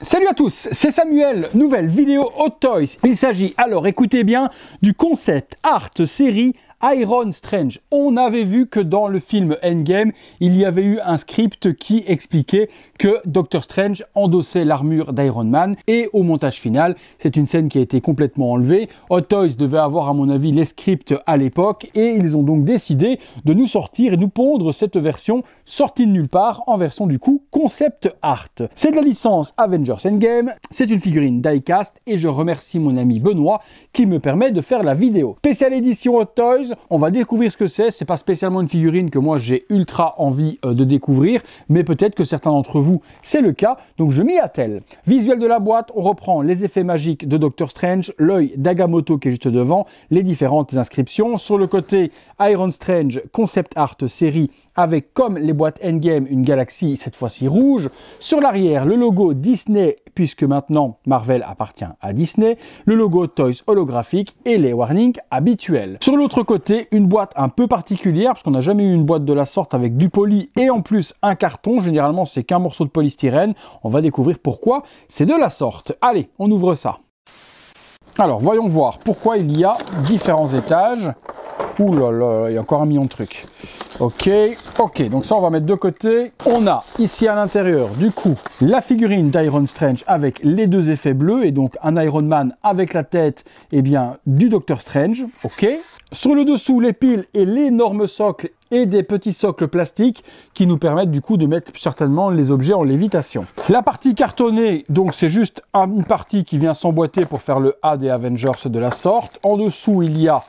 Salut à tous, c'est Samuel, nouvelle vidéo Hot Toys. Il s'agit, alors écoutez bien, du concept art série Iron Strange. On avait vu que dans le film Endgame, il y avait eu un script qui expliquait que Doctor Strange endossait l'armure d'Iron Man et au montage final, c'est une scène qui a été complètement enlevée. Hot Toys devait avoir à mon avis les scripts à l'époque et ils ont donc décidé de nous sortir et nous pondre cette version sortie de nulle part en version du coup concept art. C'est de la licence Avengers Endgame, c'est une figurine die-cast et je remercie mon ami Benoît qui me permet de faire la vidéo. Spéciale édition Hot Toys. On va découvrir ce que c'est pas spécialement une figurine que moi j'ai ultra envie de découvrir, mais peut-être que certains d'entre vous c'est le cas, donc je m'y attelle. Visuel de la boîte, on reprend les effets magiques de Doctor Strange, l'œil d'Agamotto qui est juste devant, les différentes inscriptions. Sur le côté, Iron Strange concept art série avec, comme les boîtes Endgame, une galaxie cette fois-ci rouge. Sur l'arrière, le logo Disney, puisque maintenant Marvel appartient à Disney, le logo Toys holographique et les warnings habituels. Sur l'autre côté, une boîte un peu particulière, parce qu'on n'a jamais eu une boîte de la sorte avec du poly et en plus un carton. Généralement, c'est qu'un morceau de polystyrène. On va découvrir pourquoi c'est de la sorte. Allez, on ouvre ça. Alors, voyons voir pourquoi il y a différents étages. Ouh là là, il y a encore un million de trucs. Ok, donc ça on va mettre de côté. On a ici à l'intérieur du coup la figurine d'Iron Strange avec les deux effets bleus et donc un Iron Man avec la tête du Doctor Strange. Ok. Sur le dessous les piles et l'énorme socle et des petits socles plastiques qui nous permettent du coup de mettre certainement les objets en lévitation. La partie cartonnée, donc c'est juste une partie qui vient s'emboîter pour faire le A des Avengers de la sorte. En dessous il y a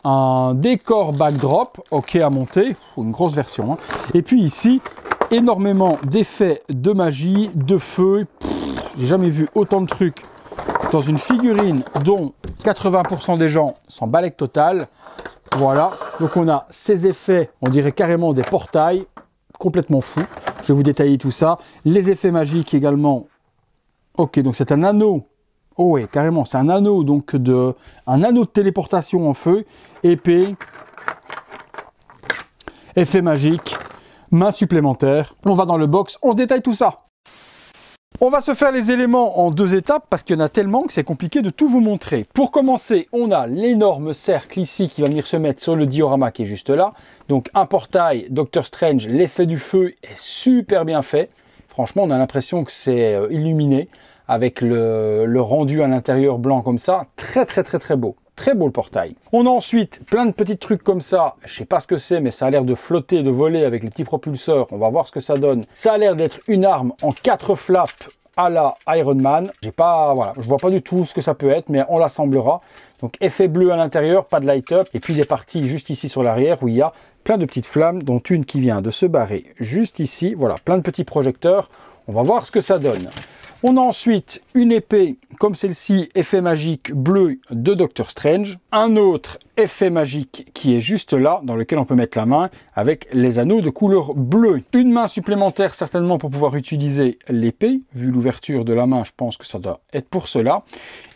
un décor backdrop, ok, à monter, une grosse version. Hein. Et puis ici, énormément d'effets de magie, de feu. J'ai jamais vu autant de trucs dans une figurine dont 80% des gens s'en balèquent total. Voilà, donc on a ces effets, on dirait carrément des portails, complètement fous. Je vais vous détailler tout ça. Les effets magiques également. Ok, donc c'est un anneau. Oh ouais, carrément, c'est un anneau donc de téléportation en feu, épée, effet magique, main supplémentaire. On va dans le box, on se détaille tout ça. On va se faire les éléments en deux étapes parce qu'il y en a tellement que c'est compliqué de tout vous montrer. Pour commencer, on a l'énorme cercle ici qui va venir se mettre sur le diorama qui est juste là. Donc un portail Doctor Strange, l'effet du feu est super bien fait. Franchement, on a l'impression que c'est illuminé. Avec le rendu à l'intérieur blanc comme ça, très beau. Très beau le portail. On a ensuite plein de petits trucs comme ça, je sais pas ce que c'est, mais ça a l'air de flotter, de voler avec les petits propulseurs, on va voir ce que ça donne. Ça a l'air d'être une arme en 4 flaps à la Iron Man. Je vois pas du tout ce que ça peut être, mais on l'assemblera. Donc effet bleu à l'intérieur, pas de light-up, et puis des parties juste ici sur l'arrière où il y a plein de petites flammes, dont une qui vient de se barrer juste ici. Voilà, plein de petits projecteurs, on va voir ce que ça donne. On a ensuite une épée comme celle-ci, effet magique bleu de Doctor Strange. Un autre effet magique qui est juste là, dans lequel on peut mettre la main avec les anneaux de couleur bleue. Une main supplémentaire certainement pour pouvoir utiliser l'épée. Vu l'ouverture de la main, je pense que ça doit être pour cela.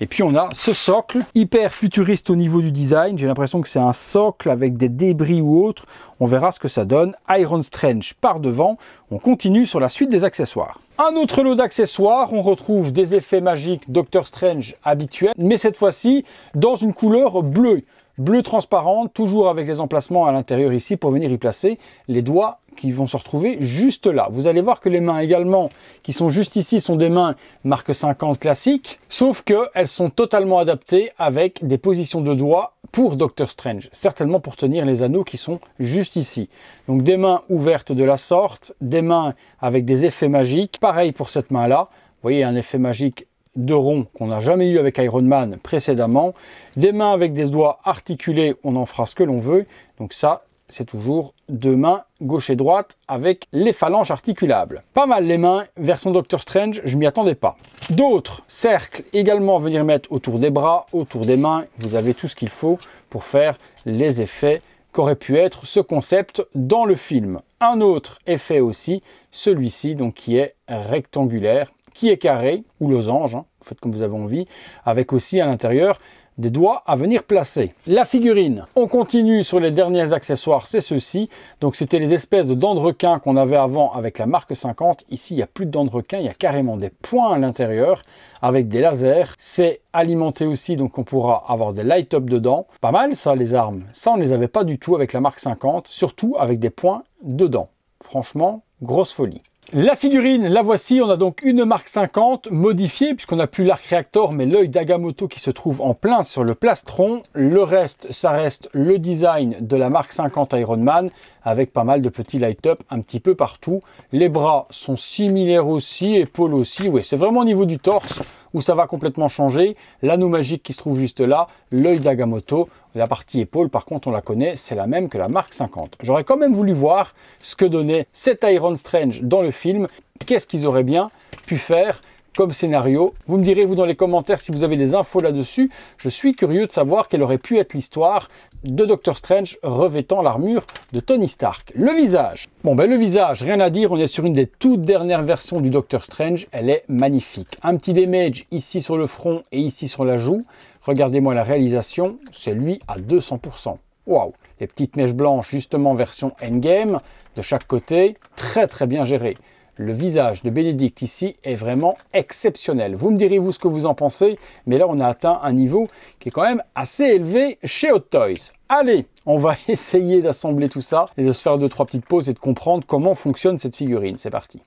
Et puis on a ce socle, hyper futuriste au niveau du design. J'ai l'impression que c'est un socle avec des débris ou autre. On verra ce que ça donne. Iron Strange par devant. On continue sur la suite des accessoires. Un autre lot d'accessoires, on retrouve des effets magiques Doctor Strange habituels, mais cette fois-ci dans une couleur bleue. Bleu transparent, toujours avec les emplacements à l'intérieur ici pour venir y placer les doigts qui vont se retrouver juste là. Vous allez voir que les mains également qui sont juste ici sont des mains marque 50 classiques, sauf qu'elles sont totalement adaptées avec des positions de doigts pour Doctor Strange, certainement pour tenir les anneaux qui sont juste ici. Donc des mains ouvertes de la sorte, des mains avec des effets magiques, pareil pour cette main-là, vous voyez un effet magique de rond qu'on n'a jamais eu avec Iron Man précédemment, des mains avec des doigts articulés, on en fera ce que l'on veut, donc ça c'est toujours deux mains gauche et droite avec les phalanges articulables. Pas mal les mains, version Doctor Strange, je m'y attendais pas. D'autres cercles également à venir mettre autour des bras, autour des mains, vous avez tout ce qu'il faut pour faire les effets qu'aurait pu être ce concept dans le film. Un autre effet aussi, celui-ci donc qui est rectangulaire, qui est carré ou losange, hein, vous faites comme vous avez envie, avec aussi à l'intérieur des doigts à venir placer. La figurine, on continue sur les derniers accessoires, c'est ceux-ci. Donc c'était les espèces de dents de requin qu'on avait avant avec la marque 50. Ici, il n'y a plus de dents de requin, il y a carrément des points à l'intérieur avec des lasers. C'est alimenté aussi, donc on pourra avoir des light-up dedans. Pas mal ça, les armes. Ça, on ne les avait pas du tout avec la marque 50, surtout avec des points dedans. Franchement, grosse folie. La figurine, la voici, on a donc une marque 50 modifiée puisqu'on n'a plus l'arc réacteur mais l'œil d'Agamotto qui se trouve en plein sur le plastron. Le reste, ça reste le design de la marque 50 Iron Man avec pas mal de petits light-up un petit peu partout. Les bras sont similaires aussi, épaules aussi, oui c'est vraiment au niveau du torse où ça va complètement changer. L'anneau magique qui se trouve juste là, l'œil d'Agamotto. La partie épaule, par contre, on la connaît, c'est la même que la marque 50. J'aurais quand même voulu voir ce que donnait cet Iron Strange dans le film. Qu'est-ce qu'ils auraient bien pu faire comme scénario? Vous me direz, vous, dans les commentaires, si vous avez des infos là-dessus. Je suis curieux de savoir quelle aurait pu être l'histoire de Doctor Strange revêtant l'armure de Tony Stark. Le visage. Bon, ben le visage, rien à dire, on est sur une des toutes dernières versions du Doctor Strange. Elle est magnifique. Un petit damage ici sur le front et ici sur la joue. Regardez-moi la réalisation, c'est lui à 200%. Waouh! Les petites mèches blanches, justement version Endgame, de chaque côté, très bien géré. Le visage de Benedict ici est vraiment exceptionnel. Vous me direz, vous, ce que vous en pensez, mais là, on a atteint un niveau qui est quand même assez élevé chez Hot Toys. Allez, on va essayer d'assembler tout ça et de se faire 2-3 petites pauses et de comprendre comment fonctionne cette figurine. C'est parti.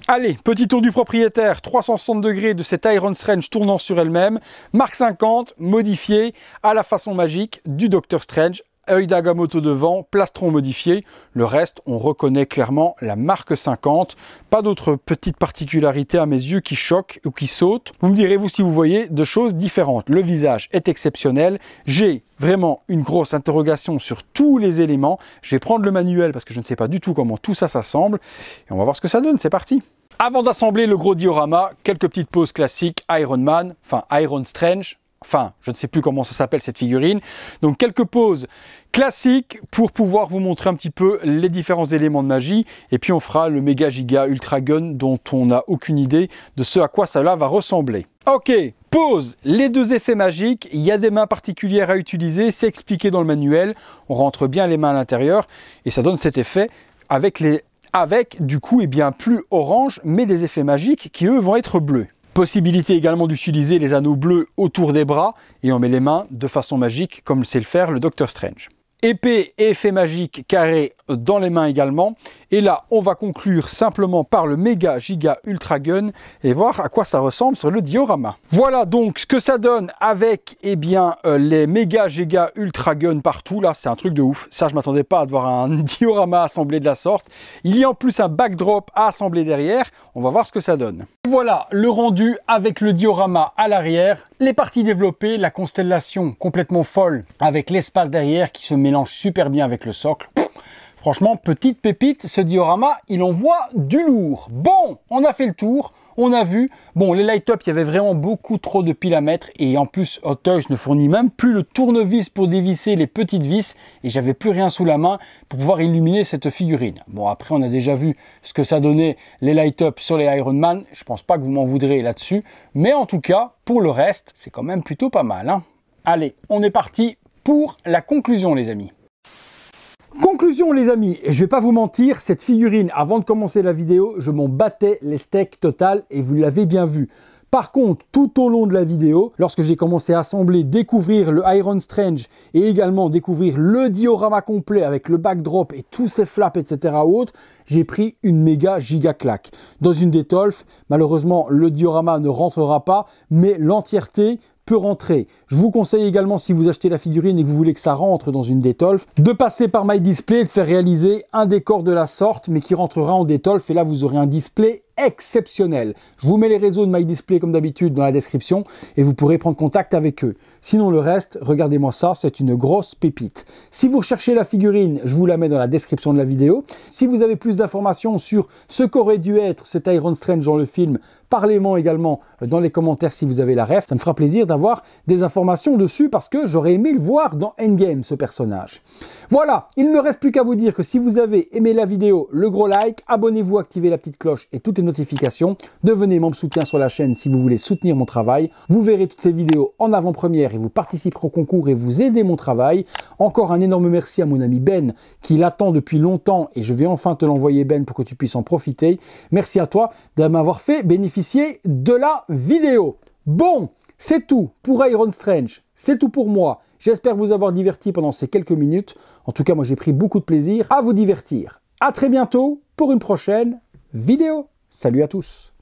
Allez, petit tour du propriétaire, 360 degrés de cette Iron Strange tournant sur elle-même, marque 50, modifiée à la façon magique du Doctor Strange, œil d'Agamotto devant, plastron modifié, le reste on reconnaît clairement la marque 50, pas d'autres petites particularités à mes yeux qui choquent ou qui sautent. Vous me direz vous si vous voyez de choses différentes, le visage est exceptionnel, j'ai vraiment une grosse interrogation sur tous les éléments, je vais prendre le manuel parce que je ne sais pas du tout comment tout ça s'assemble et on va voir ce que ça donne, c'est parti. Avant d'assembler le gros diorama, quelques petites poses classiques, Iron Man, enfin Iron Strange, enfin je ne sais plus comment ça s'appelle cette figurine. Donc quelques poses classiques pour pouvoir vous montrer un petit peu les différents éléments de magie. Et puis on fera le méga giga ultra gun dont on n'a aucune idée de ce à quoi cela va ressembler. Ok, pose, les deux effets magiques, il y a des mains particulières à utiliser, c'est expliqué dans le manuel. On rentre bien les mains à l'intérieur et ça donne cet effet avec du coup plus orange mais des effets magiques qui eux vont être bleus. Possibilité également d'utiliser les anneaux bleus autour des bras et on met les mains de façon magique comme sait le faire le Doctor Strange. Épée et effet magique carré dans les mains également. Et là, on va conclure simplement par le méga giga ultra gun et voir à quoi ça ressemble sur le diorama. Voilà donc ce que ça donne avec les méga giga ultra gun partout. Là, c'est un truc de ouf. Ça, je m'attendais pas à voir un diorama assemblé de la sorte. Il y a en plus un backdrop à assembler derrière. On va voir ce que ça donne. Voilà le rendu avec le diorama à l'arrière, les parties développées, la constellation complètement folle avec l'espace derrière qui se mélange super bien avec le socle. Franchement, petite pépite, ce diorama, il envoie du lourd. Bon, on a fait le tour, on a vu. Bon, les light-up, il y avait vraiment beaucoup trop de piles à mettre. Et en plus, Hot Toys ne fournit même plus le tournevis pour dévisser les petites vis. Et j'avais plus rien sous la main pour pouvoir illuminer cette figurine. Bon, après, on a déjà vu ce que ça donnait les light-up sur les Iron Man. Je pense pas que vous m'en voudrez là-dessus. Mais en tout cas, pour le reste, c'est quand même plutôt pas mal, hein. Allez, on est parti pour la conclusion, les amis. Conclusion les amis, et je vais pas vous mentir, cette figurine, avant de commencer la vidéo, je m'en battais les steaks total et vous l'avez bien vu. Par contre, tout au long de la vidéo, lorsque j'ai commencé à assembler, découvrir le Iron Strange et également découvrir le diorama complet avec le backdrop et tous ces flaps, etc. autres, j'ai pris une méga giga claque. Dans une Detolf, malheureusement, le diorama ne rentrera pas, mais l'entièreté peut rentrer. Je vous conseille également, si vous achetez la figurine et que vous voulez que ça rentre dans une Detolf, de passer par My Display et de faire réaliser un décor de la sorte, mais qui rentrera en Detolf, et là vous aurez un display exceptionnel. Je vous mets les réseaux de My Display comme d'habitude dans la description et vous pourrez prendre contact avec eux. Sinon le reste, regardez-moi ça, c'est une grosse pépite. Si vous recherchez la figurine, je vous la mets dans la description de la vidéo. Si vous avez plus d'informations sur ce qu'aurait dû être cet Iron Strange dans le film, parlez-moi également dans les commentaires si vous avez la ref. Ça me fera plaisir d'avoir des informations dessus parce que j'aurais aimé le voir dans Endgame, ce personnage. Voilà, il ne me reste plus qu'à vous dire que si vous avez aimé la vidéo, le gros like, abonnez-vous, activez la petite cloche et toutes les notifications. Devenez membre soutien sur la chaîne si vous voulez soutenir mon travail. Vous verrez toutes ces vidéos en avant-première et vous participerez au concours et vous aidez mon travail. Encore un énorme merci à mon ami Ben qui l'attend depuis longtemps et je vais enfin te l'envoyer Ben pour que tu puisses en profiter. Merci à toi de m'avoir fait bénéficier de la vidéo. Bon, c'est tout pour Iron Strange, c'est tout pour moi. J'espère vous avoir diverti pendant ces quelques minutes. En tout cas, moi j'ai pris beaucoup de plaisir à vous divertir. À très bientôt pour une prochaine vidéo. Salut à tous.